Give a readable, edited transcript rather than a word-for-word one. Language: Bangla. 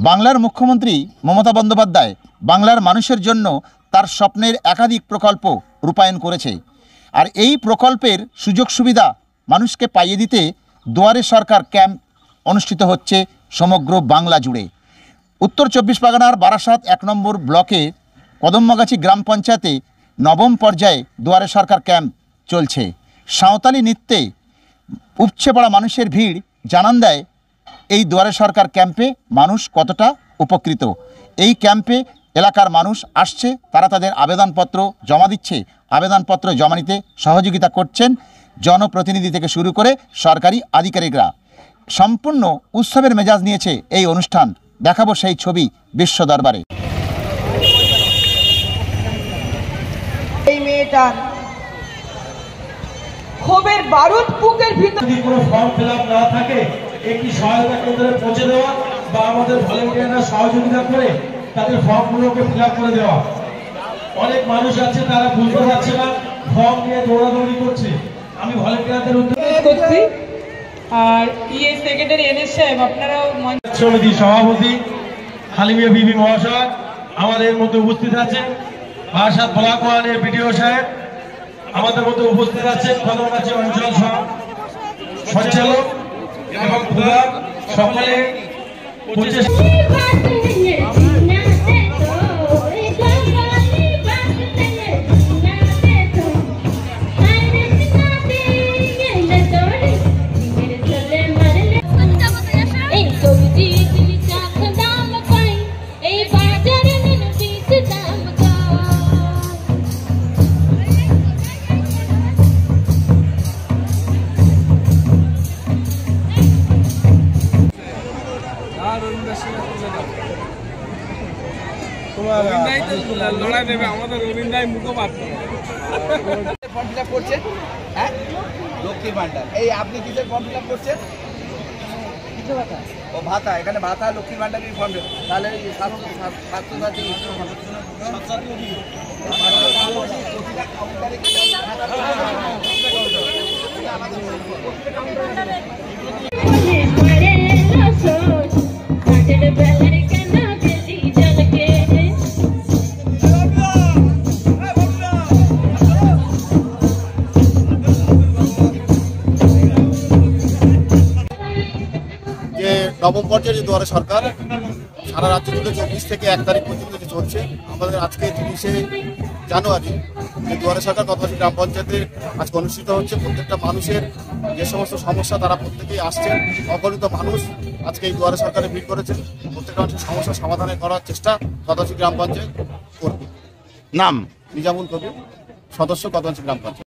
বাংলার মুখ্যমন্ত্রী মমতা বন্দ্যোপাধ্যায় বাংলার মানুষের জন্য তার স্বপ্নের একাধিক প্রকল্প রূপায়ণ করেছে। আর এই প্রকল্পের সুযোগ সুবিধা মানুষকে পাইয়ে দিতে দুয়ারে সরকার ক্যাম্প অনুষ্ঠিত হচ্ছে সমগ্র বাংলা জুড়ে। উত্তর 24 পরগনার বারাসাত 1 নম্বর ব্লকে কদমগাছি গ্রাম পঞ্চায়েতে নবম পর্যায়ে দুয়ারে সরকার ক্যাম্প চলছে। সাঁওতালি নৃত্যে উপচে পড়া মানুষের ভিড় জানান দেয় এই দুয়ারে সরকার ক্যাম্পে মানুষ কতটা উপকৃত। এই ক্যাম্পে এলাকার মানুষ আসছে, তারা তাদের আবেদনপত্র জমা দিচ্ছে। আবেদনপত্র জমা নিতে সহযোগিতা করছেন জনপ্রতিনিধি থেকে শুরু করে সরকারি আধিকারিকরা। সম্পূর্ণ উৎসবের মেজাজ নিয়েছে এই অনুষ্ঠান। দেখাবো সেই ছবি বিশ্ব দরবারে। এই মেয়েটার ক্ষোভের বারুদ বুকের ভিতরে যদি কোনো ফর্ম ফিল আপ না থাকে একটি সহায়তা কেন্দ্রে পৌঁছে দেওয়া বা আমাদের ভলেন্টিয়াররা সহযোগিতা করে তাদের ফর্মগুলোকে ফিল আপ করে দেওয়া। অনেক মানুষ আছে তারা বুঝতে পারছে না, ফর্ম নিয়ে দৌড়াদৌড়ি করছে। আমি ভলেন্টিয়ারদের উদ্দেশ্যে করছি। আর ইএ সেক্রেটারি এনএস সাহেব, আপনারাও সমিতি সভাপতি হালিমিয়া বিবি মহাশয় আমাদের মধ্যে উপস্থিত আছেন। বারাসাত ব্লক ওয়ানের বিডিও সাহেব আমাদের মধ্যে উপস্থিত আছেন। কদমগাছি অঞ্চল সঞ্চালক এবং প্রধান সকলে লড়াই দেবে আমাদের রবীন্দ্রাই মুখপাত্র। ফর্ম ফিল আপ করছেন, হ্যাঁ লক্ষ্মীর ভান্ডার। এই আপনি কিসের ফর্ম ফিল আপ করছেন? ও ভাতা, এখানে ভাতা লক্ষ্মীর ভান্ডারের ফর্ম। তাহলে ছাত্রছাত্রী নবম পর্যায়ে দুয়ারে সরকার সারা রাজ্য জুড়ে 24 থেকে 1 তারিখ পর্যন্ত চলছে। আমাদের আজকে 30শে জানুয়ারি দুয়ারে সরকার কদমগাছি গ্রাম পঞ্চায়েতে আজকে অনুষ্ঠিত হচ্ছে। প্রত্যেকটা মানুষের যে সমস্ত সমস্যা তারা প্রত্যেকেই আসছেন। অগণিত মানুষ আজকে এই দুয়ারে সরকারে ভিড় করেছেন। প্রত্যেকটা মানুষের সমস্যা সমাধানে করার চেষ্টা কদমগাছি গ্রাম পঞ্চায়েত করবে। নাম নিজামুল কবির, সদস্য কদমগাছি গ্রাম পঞ্চায়েত।